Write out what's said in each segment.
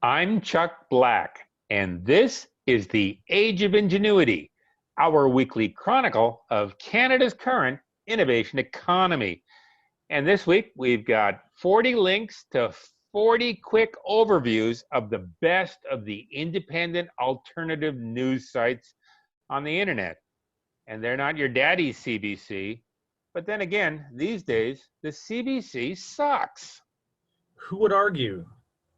I'm Chuck Black, and this is the Age of Ingenuity, our weekly chronicle of Canada's current innovation economy. And this week, we've got 40 links to 40 quick overviews of the best of the independent alternative news sites on the internet. And they're not your daddy's CBC, but then again, these days, the CBC sucks. Who would argue?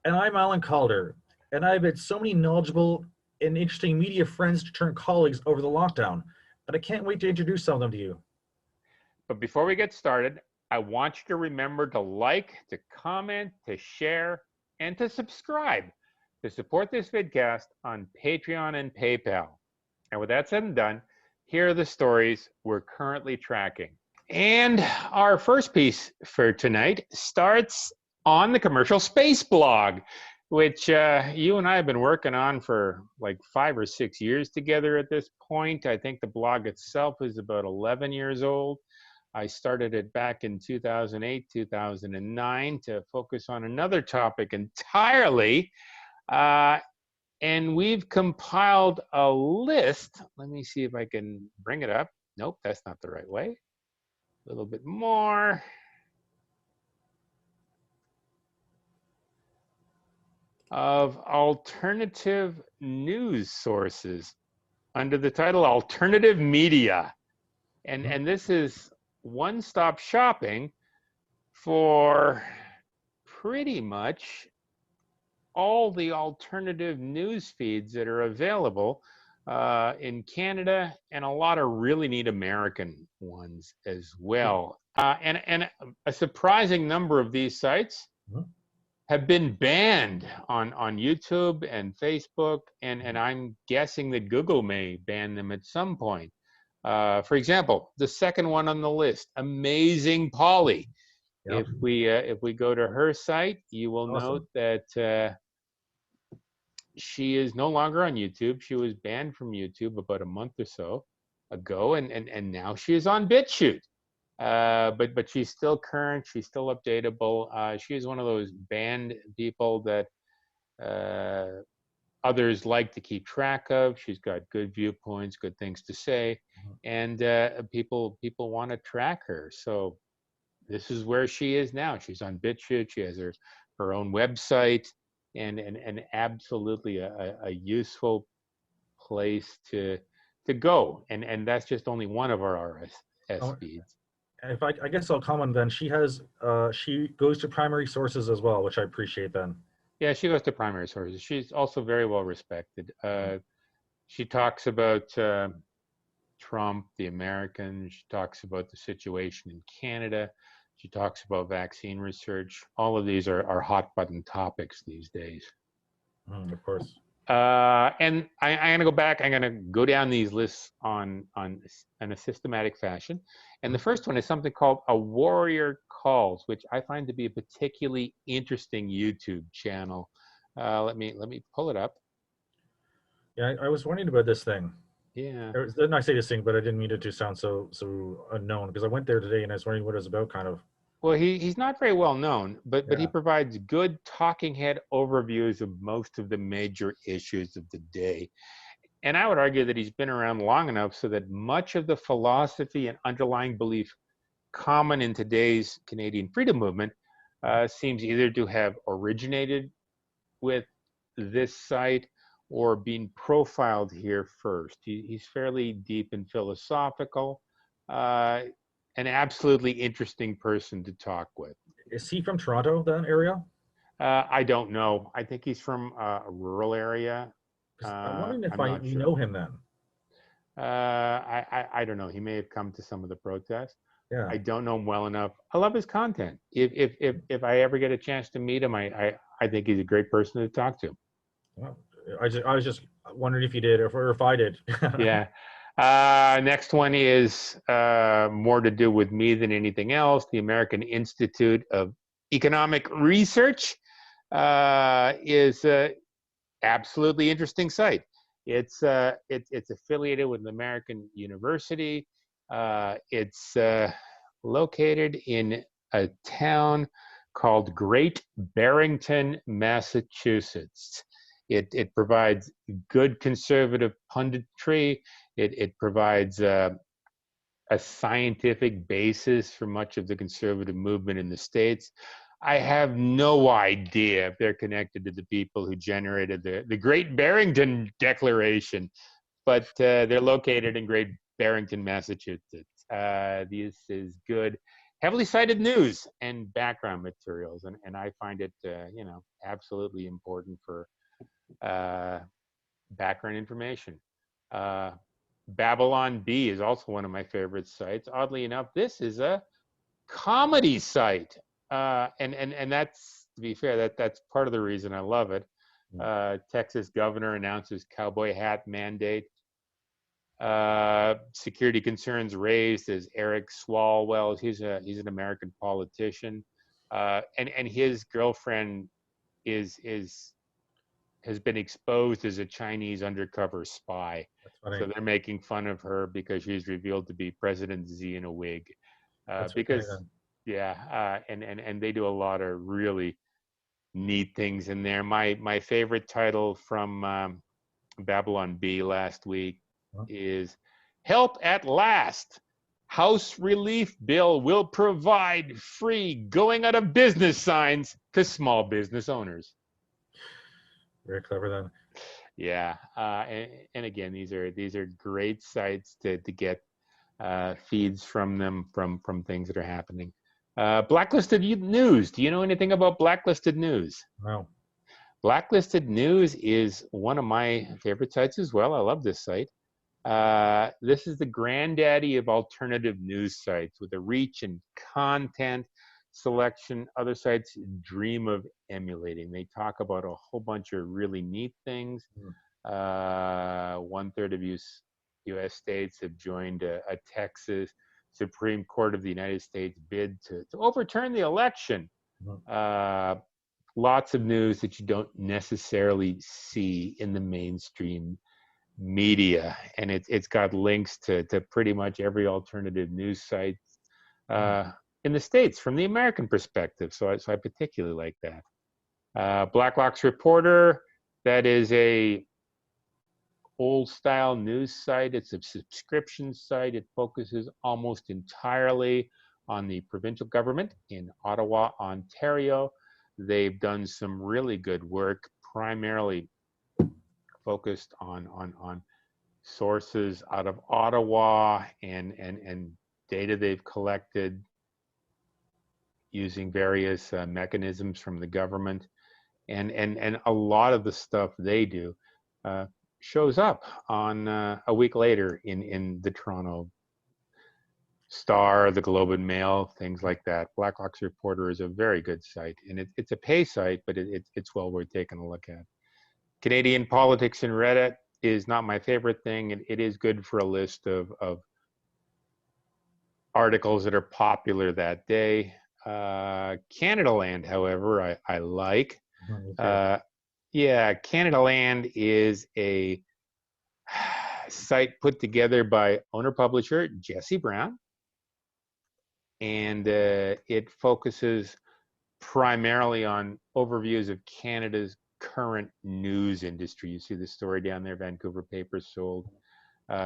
And I'm Alan Calder, and I've had so many knowledgeable and interesting media friends turn colleagues over the lockdown, and I can't wait to introduce some of them to you. But before we get started, I want you to remember to like, to comment, to share, and to subscribe to support this vidcast on Patreon and PayPal. And with that said and done, here are the stories we're currently tracking. And our first piece for tonight starts on the Commercial Space blog, which you and I have been working on for like 5 or 6 years together at this point. I think the blog itself is about 11 years old. I started it back in 2008, 2009 to focus on another topic entirely. And we've compiled a list. Let me see if I can bring it up. Nope, that's not the right way. A little bit more. Of alternative news sources under the title Alternative Media. And this is one-stop shopping for pretty much all the alternative news feeds that are available in Canada, and a lot of really neat American ones as well. And a surprising number of these sites have been banned on YouTube and Facebook, and I'm guessing that Google may ban them at some point. For example, the second one on the list, Amazing Polly. Yep. If we go to her site, you will note that she is no longer on YouTube. She was banned from YouTube about a month or so ago, and now she is on BitChute. But she's still current. She's still updatable. She is one of those banned people that others like to keep track of. She's got good viewpoints, good things to say, and people want to track her. So this is where she is now. She's on BitChute. She has her own website, and absolutely a useful place to go. And that's just only one of our RSS feeds. If I guess I'll comment then. She goes to primary sources as well, which I appreciate then. Yeah, she goes to primary sources. She's also very well respected. She talks about Trump, the Americans. She talks about the situation in Canada. She talks about vaccine research. All of these are hot button topics these days. Of course. And I'm going to go back. I'm going to go down these lists in a systematic fashion. And the first one is something called A Warrior Calls, which I find to be a particularly interesting YouTube channel. Let me pull it up. Yeah, I was wondering about this thing. Yeah. Didn't I say this thing, but I didn't mean it to sound so unknown, because I went there today and I was wondering what it was about, kind of. Well, he's not very well known, but he provides good talking head overviews of most of the major issues of the day. And I would argue that he's been around long enough so that much of the philosophy and underlying belief common in today's Canadian freedom movement seems either to have originated with this site or been profiled here first. He's fairly deep and philosophical. An absolutely interesting person to talk with. Is he from Toronto, then, area? I don't know. I think he's from a rural area. I'm wondering if we know him then. I don't know. He may have come to some of the protests. Yeah. I don't know him well enough. I love his content. If I ever get a chance to meet him, I think he's a great person to talk to. Well, I was just wondering if you did, or if I did. Yeah. Next one is more to do with me than anything else. The American Institute of Economic Research is an absolutely interesting site. It's affiliated with an American university. It's located in a town called Great Barrington, Massachusetts. It provides good conservative punditry. It provides a scientific basis for much of the conservative movement in the States. I have no idea if they're connected to the people who generated the Great Barrington Declaration, but they're located in Great Barrington, Massachusetts. This is good, heavily cited news and background materials, and I find it, absolutely important for background information. Babylon Bee is also one of my favorite sites. Oddly enough, this is a comedy site, and that's, to be fair, that's part of the reason I love it. Texas governor announces cowboy hat mandate. Security concerns raised as Eric Swalwell. He's an American politician, and his girlfriend has been exposed as a Chinese undercover spy. So they're making fun of her because she's revealed to be President Xi in a wig. And they do a lot of really neat things in there. My favorite title from Babylon Bee last week is "Help at Last. House relief bill will provide free going out of business signs to small business owners." Very clever then. Yeah, and again, these are great sites to get feeds from them from things that are happening. Blacklisted News. Do you know anything about Blacklisted News? No. Blacklisted News is one of my favorite sites as well. I love this site. This is the granddaddy of alternative news sites with a reach and content selection other sites dream of emulating. They talk about a whole bunch of really neat things. 1/3 of U.S. states have joined a Texas Supreme Court of the United States bid to overturn the election. Lots of news that you don't necessarily see in the mainstream media, and it's got links to pretty much every alternative news site in the States from the American perspective. So I particularly like that. Blacklock's Reporter, that is a old style news site. It's a subscription site. It focuses almost entirely on the provincial government in Ottawa, Ontario. They've done some really good work, primarily focused on sources out of Ottawa and data they've collected using various mechanisms from the government, and a lot of the stuff they do shows up on a week later in the Toronto Star, the Globe and Mail, things like that. Blacklock's Reporter is a very good site, and it's a pay site, but it's well worth taking a look at. Canadian Politics and Reddit is not my favorite thing, and it is good for a list of articles that are popular that day. Canada Land, however, I like. Canada Land is a site put together by owner-publisher Jesse Brown, and it focuses primarily on overviews of Canada's current news industry. You see the story down there, Vancouver papers sold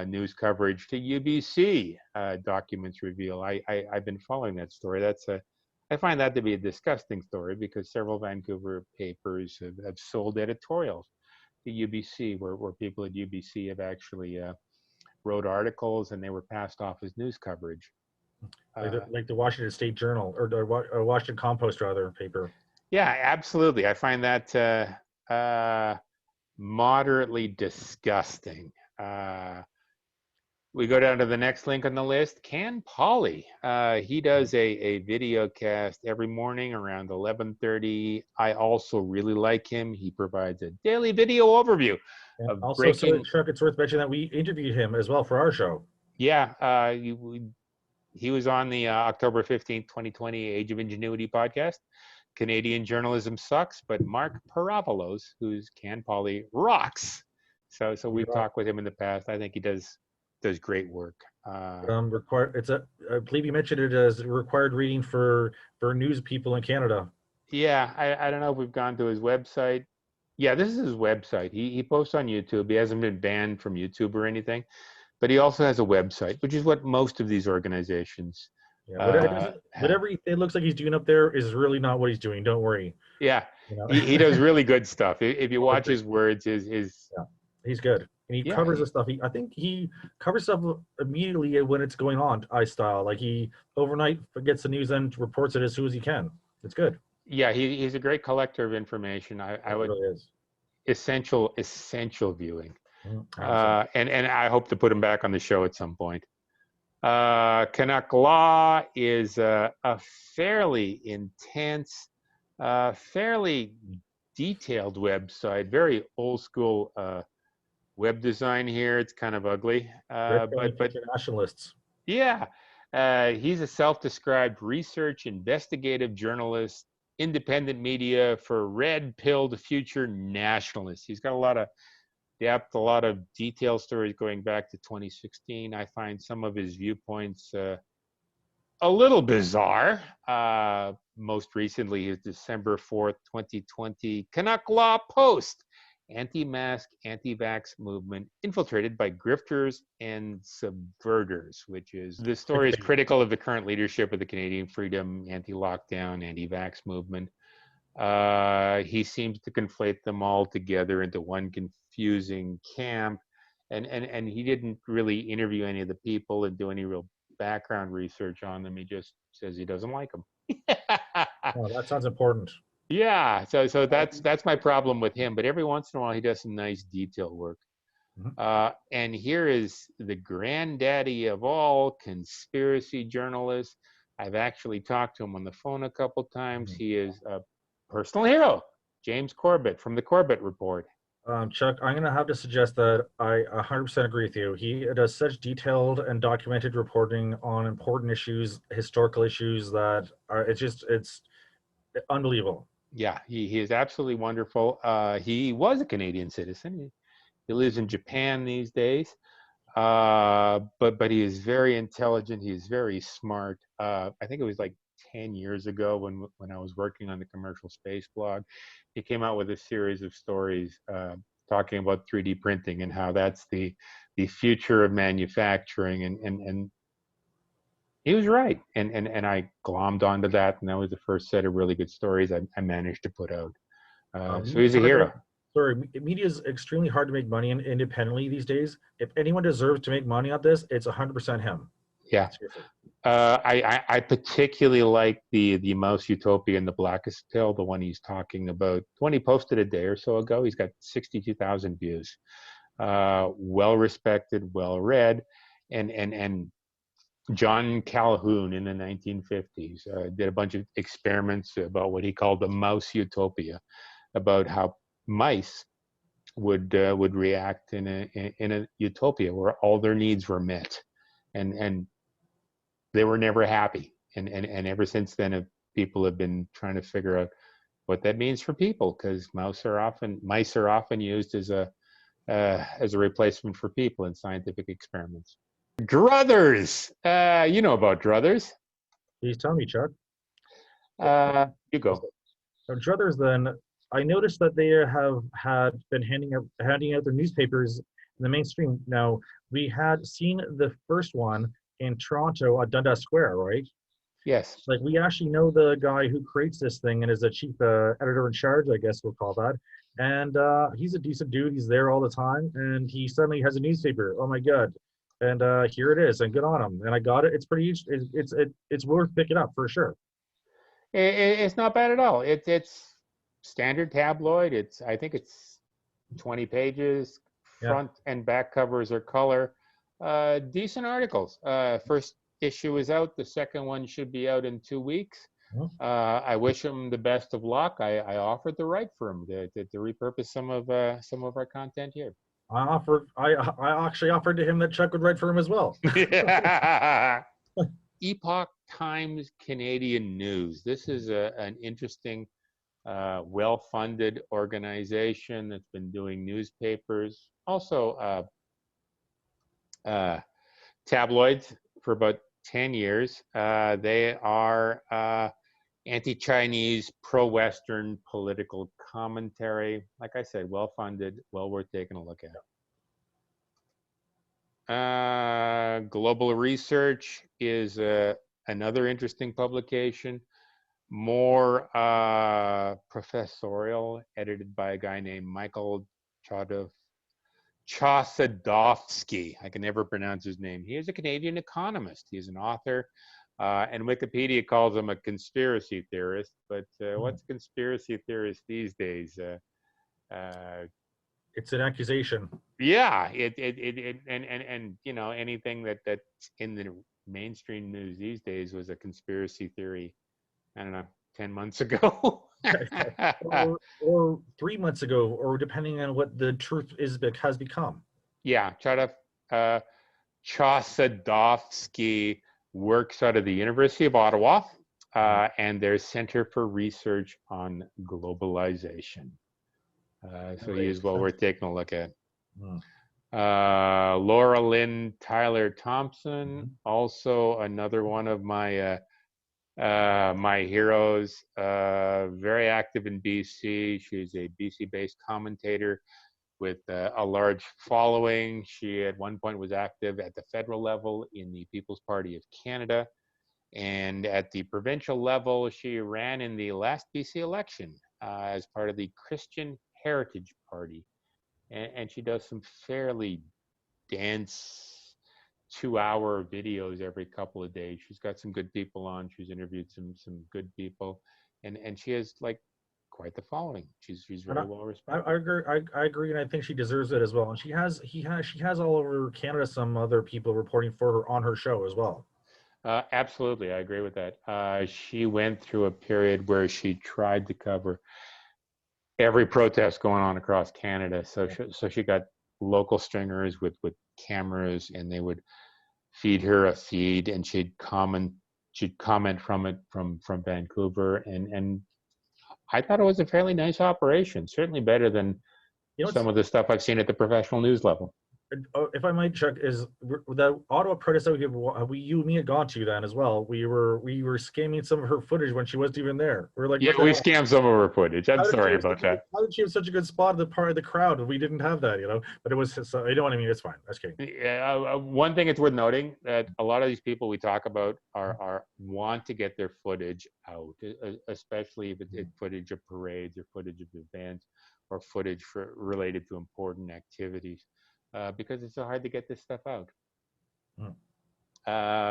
news coverage to UBC, documents reveal. I've been following that story. I find that to be a disgusting story because several Vancouver papers have sold editorials to UBC, where people at UBC have actually wrote articles and they were passed off as news coverage. Like the Washington State Journal or the Washington Compost, rather, paper. Yeah, absolutely. I find that moderately disgusting. We go down to the next link on the list, Can Polly. He does a video cast every morning around 11:30. I also really like him. He provides a daily video overview of also, breaking. Chuck, it's worth mentioning that we interviewed him as well for our show. Yeah, he was on the October 15th, 2020 Age of Ingenuity podcast. Canadian journalism sucks, but Mark Paravolos, who's Can Polly, rocks. So we've talked with him in the past. I think he does great work. Required. I believe you mentioned it as required reading for news people in Canada. Yeah, I don't know if we've gone to his website. Yeah, this is his website. He posts on YouTube. He hasn't been banned from YouTube or anything, but he also has a website, which is what most of these organizations Yeah, whatever have. it looks like he's doing up there is really not what he's doing. Don't worry. Yeah, You know? he does really good stuff. If you Oh, watch great. his words, his Yeah, he's good, and he yeah, covers the stuff. I think he covers stuff immediately when it's going on. I style like he overnight gets the news and reports it as soon as he can. It's good. yeah, he's a great collector of information. I It would really is. essential viewing, 100%. and I hope to put him back on the show at some point. Canuck Law is a fairly intense, fairly detailed website, very old school web design here. It's kind of ugly, but Nationalists. yeah, he's a self-described research investigative journalist, independent media for red-pilled future nationalists. He's got a lot of depth, a lot of detailed stories going back to 2016. I find some of his viewpoints a little bizarre. Most recently, his December 4th, 2020 Canuck Law Post, anti-mask, anti-vax movement infiltrated by grifters and subverters, which is, the story is critical of the current leadership of the Canadian Freedom, anti-lockdown, anti-vax movement. He seems to conflate them all together into one confusing camp, and he didn't really interview any of the people and do any real background research on them. He just says he doesn't like them. Oh, that sounds important. Yeah, so that's my problem with him. But every once in a while, he does some nice detail work. And here is the granddaddy of all conspiracy journalists. I've actually talked to him on the phone a couple times. He is a personal hero, James Corbett from the Corbett Report. Chuck, I'm going to have to suggest that I 100% agree with you. He does such detailed and documented reporting on important issues, historical issues that are, it's unbelievable. Yeah, he is absolutely wonderful. He was a Canadian citizen. He lives in Japan these days. But he is very intelligent. He is very smart. I think it was like 10 years ago when I was working on the commercial space blog, he came out with a series of stories talking about 3D printing and how that's the future of manufacturing, and he was right. And I glommed onto that, and that was the first set of really good stories I managed to put out. So he's a hero. Sorry, media is extremely hard to make money in independently these days. If anyone deserves to make money on this, it's 100% him. Yeah. I particularly like the Mouse Utopia and the Blackest Pill, the one he's talking about. The one he posted a day or so ago. He's got 62,000 views. Well respected, well read, and John Calhoun in the 1950s did a bunch of experiments about what he called the Mouse Utopia, about how mice would react in a utopia where all their needs were met, and they were never happy. And ever since then, people have been trying to figure out what that means for people, because mice are often used as a replacement for people in scientific experiments. Druthers, you know about Druthers. Please tell me, Chuck. You go. So Druthers, then, I noticed that they had been handing out their newspapers in the mainstream. Now, we had seen the first one in Toronto at Dundas Square, right? Yes. Like, we actually know the guy who creates this thing and is the chief editor in charge, I guess we'll call that. And he's a decent dude. He's there all the time, and he suddenly has a newspaper. Oh my god! And here it is, and good on him. And I got it. It's pretty. It's worth picking up for sure. It's not bad at all. It's standard tabloid. I think it's 20 pages. Front and back covers are color. Decent articles. First issue is out. The second one should be out in 2 weeks. I wish him the best of luck. I offered the right for him to repurpose some of our content here. I actually offered to him that Chuck would write for him as well. Epoch Times Canadian News. This is an interesting, well-funded organization that's been doing newspapers. Also, tabloids for about 10 years. They are anti-Chinese, pro-Western political commentary. Like I said, well-funded, well worth taking a look at. Global Research is another interesting publication, more professorial, edited by a guy named Michael Chosadovsky. I can never pronounce his name. He is a Canadian economist. He's an author, and Wikipedia calls him a conspiracy theorist. But what's a conspiracy theorist these days? It's an accusation. Yeah, and you know, anything that's in the mainstream news these days was a conspiracy theory. I don't know, 10 months ago. or 3 months ago, or depending on what the truth has become. Yeah, Chosadovsky works out of the University of Ottawa and their Center for Research on Globalization. So he is well worth taking a look at. Laura Lynn Tyler Thompson, also another one of my my heroes, very active in BC. She's a BC-based commentator with a large following. She at one point was active at the federal level in the People's Party of Canada. And at the provincial level, she ran in the last BC election as part of the Christian Heritage Party. And she does some fairly dense 2-hour videos every couple of days. She's got some good people on. She's interviewed some good people, and she has like quite the following. She's very well respected. I agree, and I think she deserves it as well. And she has all over Canada some other people reporting for her on her show as well. Absolutely, I agree with that. She went through a period where she tried to cover every protest going on across Canada. So she got local stringers with cameras, and they would feed her a feed, and she'd comment from it from Vancouver, and I thought it was a fairly nice operation, certainly better than some of the stuff I've seen at the professional news level. If I might, Chuck, is the Ottawa protest that you and me had gone to then as well. We were scamming some of her footage when she wasn't even there. We were like, yeah, we scammed some of her footage. I'm sorry about that. How did she have such a good spot at the part of the crowd? We didn't have that, you know. But it was, so, you know what I mean. It's fine. That's kidding. Yeah, one thing it's worth noting that a lot of these people we talk about are want to get their footage out, especially if it's footage of parades or footage of events or footage related to important activities. Because it's so hard to get this stuff out.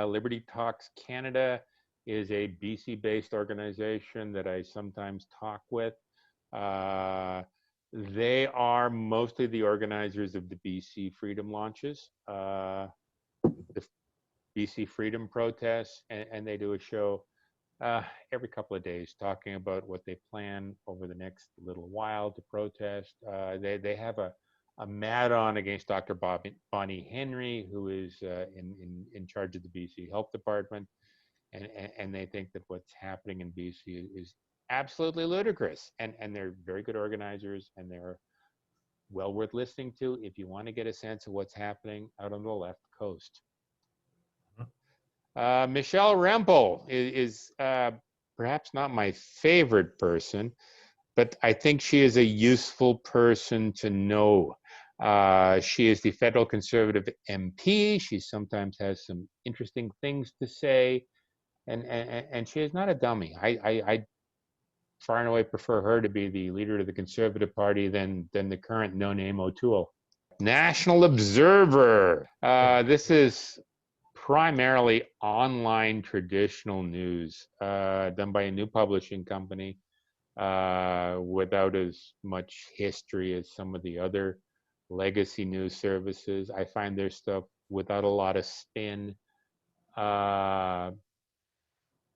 Liberty Talks Canada is a BC-based organization that I sometimes talk with. They are mostly the organizers of the BC Freedom launches, the BC Freedom protests, and they do a show every couple of days talking about what they plan over the next little while to protest. They have a mad on against Dr. Bonnie Henry, who is in charge of the BC Health Department, and they think that what's happening in BC is absolutely ludicrous. And they're very good organizers, and they're well worth listening to if you want to get a sense of what's happening out on the left coast. Michelle Rempel is perhaps not my favorite person, but I think she is a useful person to know. She is the federal Conservative MP. She sometimes has some interesting things to say, and she is not a dummy. I far and away prefer her to be the leader of the Conservative Party than the current no-name O'Toole. National Observer. This is primarily online traditional news done by a new publishing company without as much history as some of the other legacy news services. I find their stuff without a lot of spin,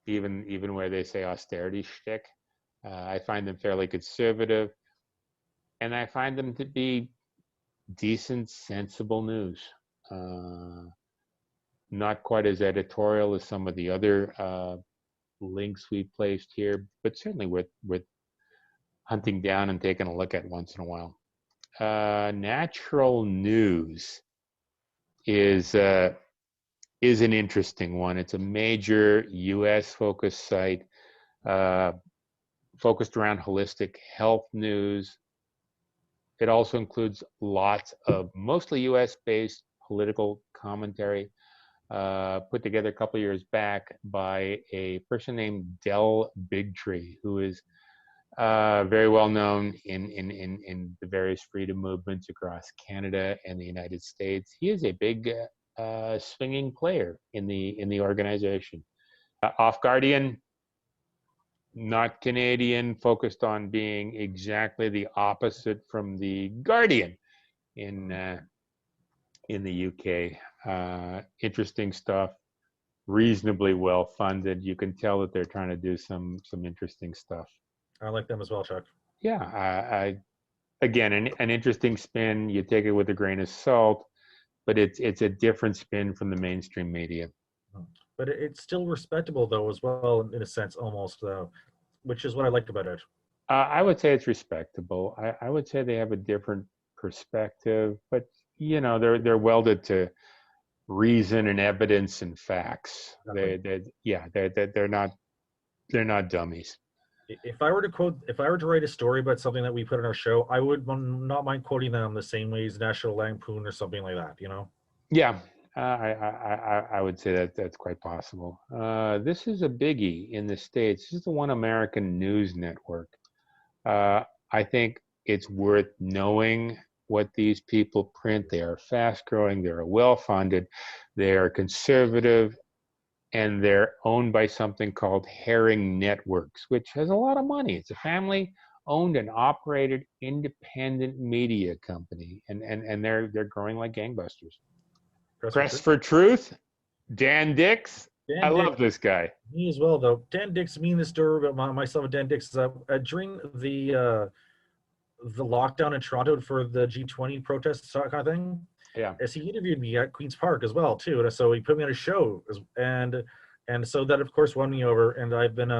even where they say austerity shtick. I find them fairly conservative, and I find them to be decent, sensible news. Not quite as editorial as some of the other links we placed here, but certainly worth hunting down and taking a look at once in a while. Natural News is is an interesting one. It's a major U.S. focused site focused around holistic health news. It also includes lots of mostly US-based political commentary put together a couple of years back by a person named Del Bigtree, who is very well known in the various freedom movements across Canada and the United States. He is a big swinging player in the organization. Off Guardian, not Canadian, focused on being exactly the opposite from the Guardian in the UK. Interesting stuff, reasonably well funded. You can tell that they're trying to do some interesting stuff. I like them as well, Chuck. Yeah, again, an interesting spin. You take it with a grain of salt, but it's a different spin from the mainstream media. But it's still respectable, though, as well, in a sense, almost, which is what I like about it. I would say it's respectable. I would say they have a different perspective, but you know, they're welded to reason and evidence and facts. They're not dummies. If I were to write a story about something that we put in our show, I would not mind quoting them the same way as National Lampoon or something like that. You know? Yeah, I would say that that's quite possible. This is a biggie in the States. This is the One American News Network. I think it's worth knowing what these people print. They are fast growing, they're well funded, they are conservative, and they're owned by something called Herring Networks, which has a lot of money. It's a family owned and operated independent media company, and they're growing like gangbusters. Press for Truth, Dan Dix. I love this guy. Me as well, though. Dan Dix, me and this story about myself and Dan Dix, during the lockdown in Toronto for the G20 protests kind of thing. Yeah. As he interviewed me at Queen's Park as well too, and so he put me on a show, and so that of course won me over, and I've been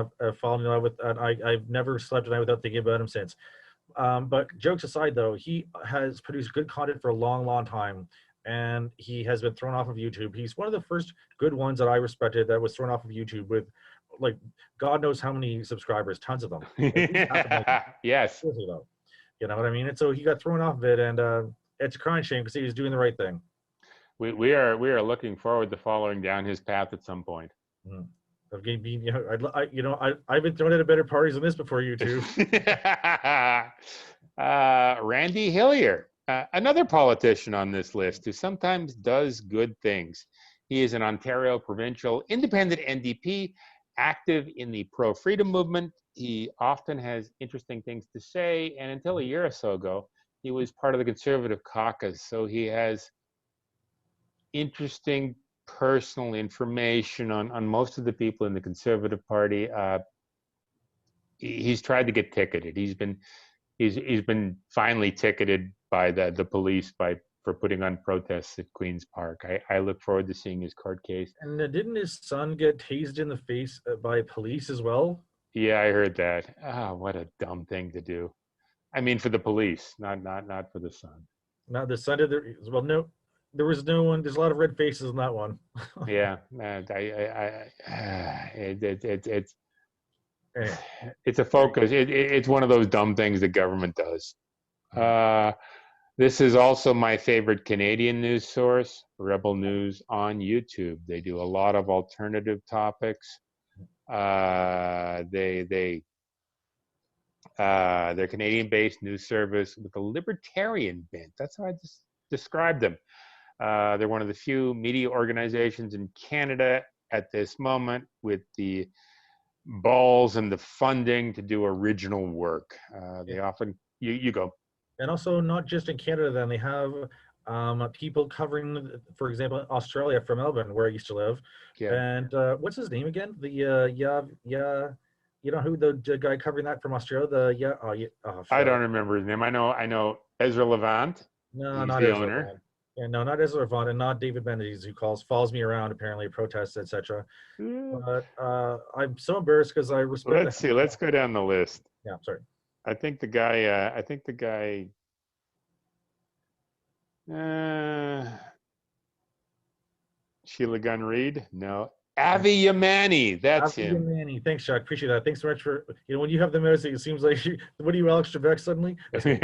falling in love with, and I've never slept at night without thinking about him since. But jokes aside, though, he has produced good content for a long time, and he has been thrown off of YouTube. He's one of the first good ones that I respected that was thrown off of YouTube with, like, God knows how many subscribers, tons of them. Yes. Though. You know what I mean? And so he got thrown off of it, and it's a crying shame because he was doing the right thing. We are looking forward to following down his path at some point. I've been thrown at better parties than this before you two. Randy Hillier, another politician on this list who sometimes does good things. He is an Ontario provincial independent NDP, active in the pro-freedom movement. He often has interesting things to say, and until a year or so ago, he was part of the Conservative caucus, so he has interesting personal information on most of the people in the Conservative Party. He's tried to get ticketed. He's been finally ticketed by the police for putting on protests at Queen's Park. I look forward to seeing his court case. And didn't his son get tased in the face by police as well? Yeah, I heard that. What a dumb thing to do. I mean, for the police, not for the son. Not the son of the, well, no, there was no one. There's a lot of red faces in that one. Yeah, it's a focus. It's one of those dumb things the government does. This is also my favorite Canadian news source, Rebel News on YouTube. They do a lot of alternative topics. They're Canadian-based news service with a libertarian bent. That's how I just described them. They're one of the few media organizations in Canada at this moment with the balls and the funding to do original work. They often, you go. And also not just in Canada, then they have people covering, for example, Australia from Melbourne, where I used to live. Yeah. And what's his name again? You know who the guy covering that from Australia? I don't remember his name. I know Ezra Levant. No, he's not the Ezra owner. Levant. Yeah, no, not Ezra Levant, and not David Mendes, who follows me around apparently at protests, etc. But I'm so embarrassed because I respect. Let's see. Let's go down the list. Yeah, sorry. I think the guy. Sheila Gunn Reid? No. Avi Yamani. That's him. Manny. Thanks, Chuck. Appreciate that. Thanks so much for, when you have the message, it seems like, what are you, Alex Trebek suddenly? That's me.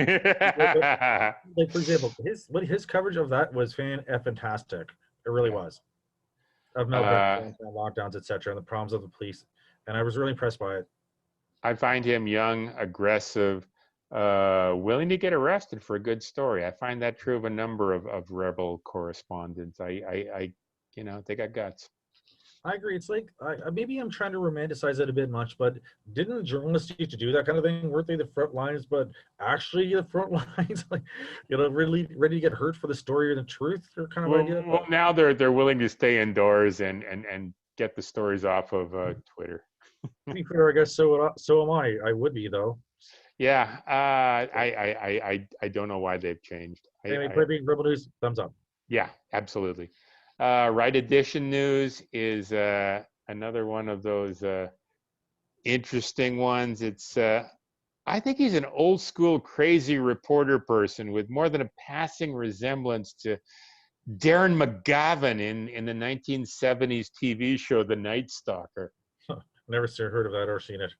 Like, for example, his coverage of that was fantastic. It really was. Of meltdowns, lockdowns, etc., and the problems of the police. And I was really impressed by it. I find him young, aggressive, willing to get arrested for a good story. I find that true of a number of Rebel correspondents. They got guts. I agree. It's like maybe I'm trying to romanticize it a bit much, but didn't journalists used to do that kind of thing? Weren't they the front lines, but actually the front lines, like, really ready to get hurt for the story or the truth, or kind of idea? Well, now they're willing to stay indoors and get the stories off of Twitter. To be fair, I guess so am I. I would be, though. Yeah, I don't know why they've changed. Anyway, Caribbean Rebel News, thumbs up. Yeah, absolutely. Right Edition News is another one of those interesting ones. It's I think he's an old school crazy reporter person with more than a passing resemblance to Darren McGavin in the 1970s TV show The Night Stalker. Never heard of that or seen it.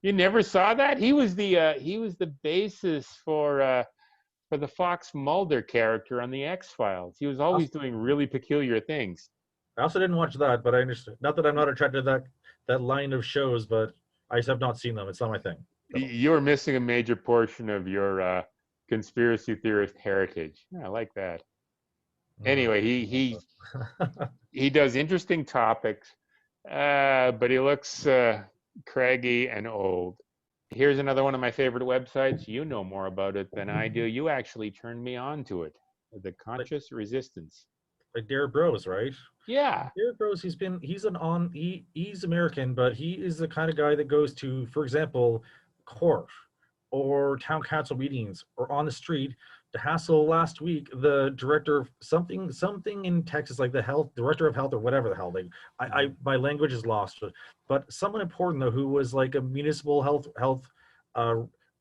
You never saw that? He was the basis for the Fox Mulder character on the X-Files. He was always doing really peculiar things. I also didn't watch that, but I understand. Not that I'm not attracted to that line of shows, but I just have not seen them. It's not my thing. You're missing a major portion of your conspiracy theorist heritage. Yeah, I like that. Anyway, he does interesting topics, but he looks craggy and old. Here's another one of my favorite websites. You know more about it than I do. You actually turned me on to it. The Conscious Resistance. Like Derek Bros, right? Yeah. Derek Bros, he's American, but he is the kind of guy that goes to, for example, court or town council meetings or on the street to hassle last week the director of something in Texas, like the director of health or whatever the hell. My language is lost, but someone important though who was like a municipal health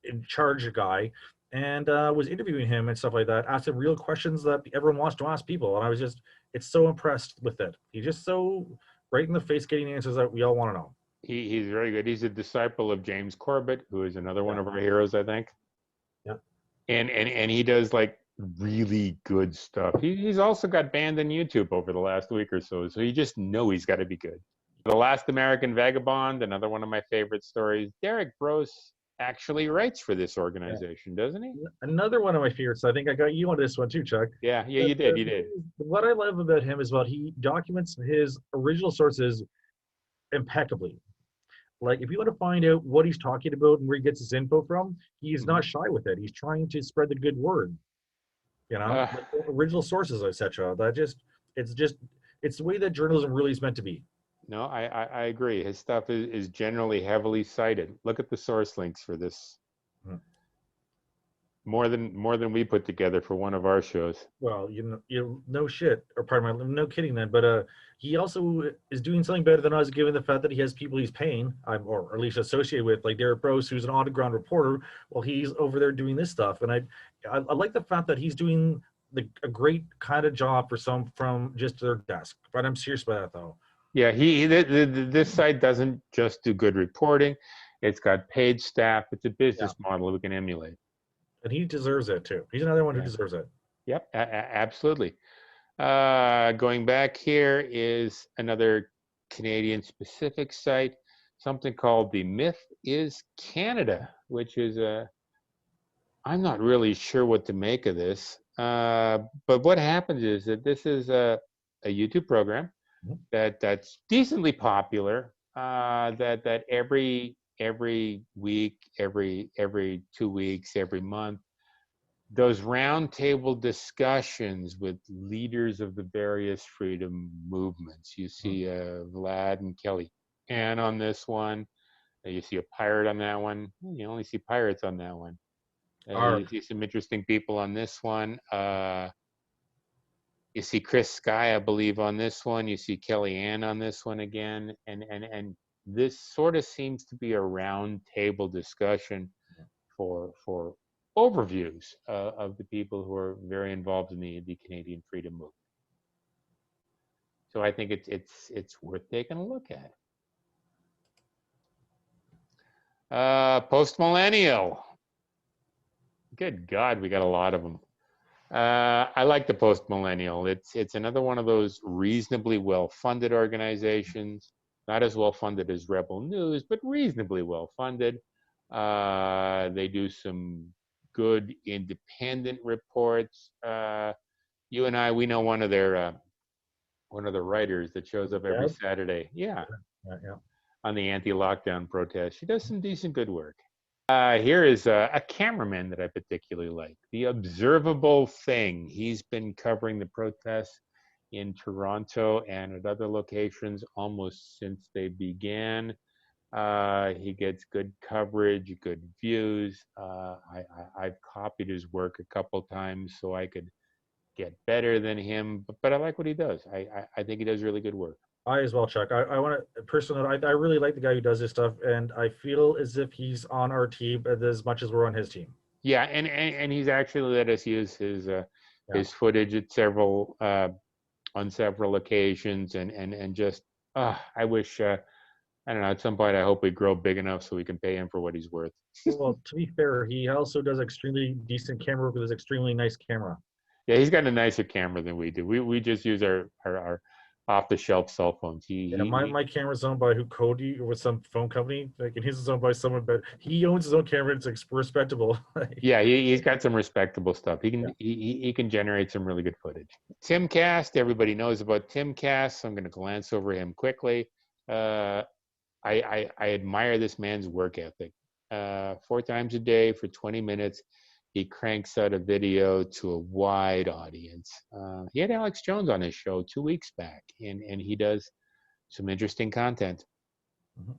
in charge guy, and was interviewing him and stuff like that, asked him real questions that everyone wants to ask people, and I was it's so impressed with it. He's just so right in the face getting answers that we all want to know. He's very good. He's a disciple of James Corbett, who is another one of our heroes, I think. Yeah. And he does like really good stuff. He's also got banned on YouTube over the last week or so you just know he's got to be good. The Last American Vagabond, another one of my favorite stories. Derek Bros actually writes for this organization, doesn't he? Another one of my favorites. I think I got you on this one too, Chuck. Yeah, you did. What I love about him is he documents his original sources impeccably. Like, if you want to find out what he's talking about and where he gets his info from, he's not shy with it. He's trying to spread the good word. Like original sources, etc. It's the way that journalism really is meant to be. No, I agree. His stuff is generally heavily cited. Look at the source links for this. More than we put together for one of our shows. Well, no shit, or pardon my, no kidding then. But he also is doing something better than us, given the fact that he has people he's paying, or at least associated with, like Derek Bros, who's an on-the-ground reporter, while he's over there doing this stuff. And I like the fact that he's doing a great kind of job from just their desk. But I'm serious about that though. Yeah, this site doesn't just do good reporting; it's got paid staff. It's a business model we can emulate. And he deserves it too. He's another one who deserves it. Yep, absolutely. Going back here is another Canadian-specific site, something called The Myth is Canada, which is I'm not really sure what to make of this. But what happens is that this is a YouTube program that's decently popular. That every week, every 2 weeks, every month, those roundtable discussions with leaders of the various freedom movements. You see Vlad and Kelly Ann on this one. You see a pirate on that one. You only see pirates on that one. You see some interesting people on this one. You see Chris Sky, I believe, on this one. You see Kelly Ann on this one again. And this sort of seems to be a round table discussion for overviews of the people who are very involved in the Canadian freedom movement. So I think it's worth taking a look at. Post-millennial. Good God, we got a lot of them. I like the Post-millennial. It's another one of those reasonably well-funded organizations, not as well-funded as Rebel News, but reasonably well-funded. They do some good independent reports. You and I, we know one of the writers that shows up every Saturday. Yeah, on the anti-lockdown protest. She does some decent good work. Here is a cameraman that I particularly like, The Observable Thing. He's been covering the protests in Toronto and at other locations almost since they began. He gets good coverage, good views. I've copied his work a couple times so I could get better than him, but I like what he does. I think he does really good work. I as well, Chuck. I want to personally, I really like the guy who does this stuff, and I feel as if he's on our team as much as we're on his team. Yeah, and he's actually let us use his footage at several on several occasions, and just I wish I don't know, at some point I hope we grow big enough so we can pay him for what he's worth. Well, to be fair, he also does extremely decent camera work with his extremely nice camera. Yeah, he's got a nicer camera than we do. We just use our off-the-shelf cell phones. My camera's owned by Cody or some phone company. Like, and his is owned by someone, but he owns his own camera. It's like respectable. Yeah, he's got some respectable stuff. He can generate some really good footage. Timcast, everybody knows about Timcast, so I'm going to glance over him quickly. I admire this man's work ethic. 4 times a day for 20 minutes. He cranks out a video to a wide audience. He had Alex Jones on his show 2 weeks back, and he does some interesting content. Mm-hmm.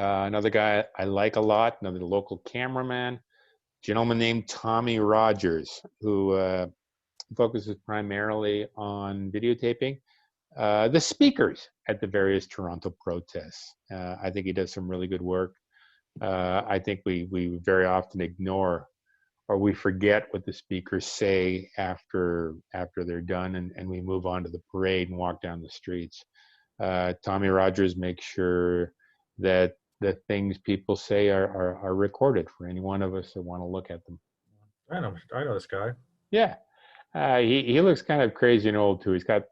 Another guy I like a lot, another local cameraman, gentleman named Tommy Rogers, who focuses primarily on videotaping the speakers at the various Toronto protests. I think he does some really good work. I think we very often ignore or we forget what the speakers say after they're done, and we move on to the parade and walk down the streets. Tommy Rogers makes sure that the things people say are recorded for any one of us that want to look at them. I know this guy. Yeah, he looks kind of crazy and old too. He's got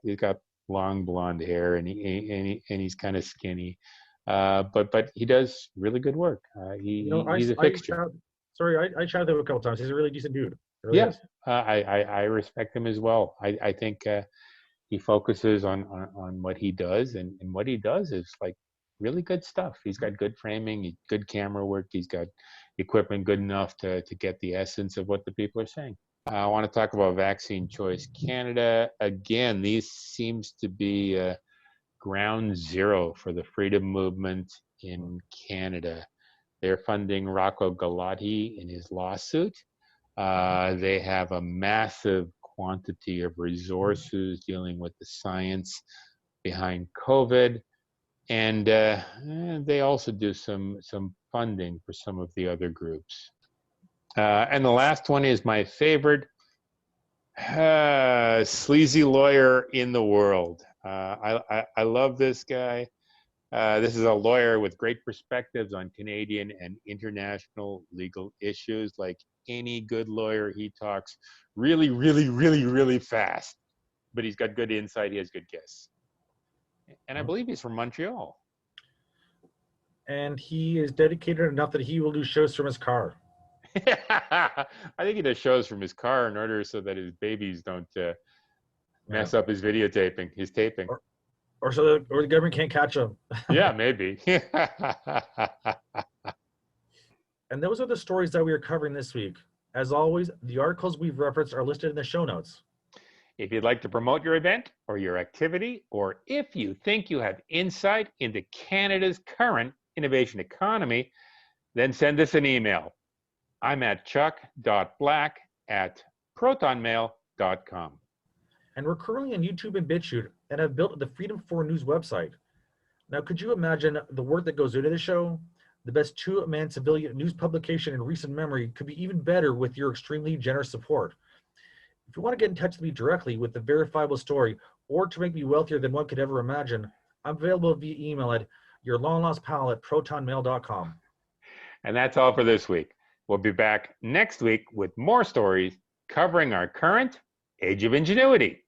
long blonde hair, and he's kind of skinny, but he does really good work. He's a fixture. I chatted with him a couple times. He's a really decent dude. Really yeah, I respect him as well. I think he focuses on what he does, and what he does is like really good stuff. He's got good framing, good camera work. He's got equipment good enough to get the essence of what the people are saying. I want to talk about Vaccine Choice Canada. Again, these seems to be ground zero for the freedom movement in Canada. They're funding Rocco Galati in his lawsuit. They have a massive quantity of resources dealing with the science behind COVID. And they also do some funding for some of the other groups. And the last one is my favorite, sleazy lawyer in the world. I love this guy. This is a lawyer with great perspectives on Canadian and international legal issues. Like any good lawyer, he talks really, really, really, really fast, but he's got good insight. He has good guests. And I believe he's from Montreal. And he is dedicated enough that he will do shows from his car. I think he does shows from his car in order so that his babies don't mess up his videotaping, his taping. Or so the government can't catch him. Yeah, maybe. And those are the stories that we are covering this week. As always, the articles we've referenced are listed in the show notes. If you'd like to promote your event or your activity, or if you think you have insight into Canada's current innovation economy, then send us an email. I'm at chuck.black@protonmail.com. And we're currently on YouTube and BitChute and have built the Freedom 4 News website. Now, could you imagine the work that goes into the show? The best two-man civilian news publication in recent memory could be even better with your extremely generous support. If you want to get in touch with me directly with the verifiable story or to make me wealthier than one could ever imagine, I'm available via email at yourlonglostpal@protonmail.com. And that's all for this week. We'll be back next week with more stories covering our current Age of Ingenuity.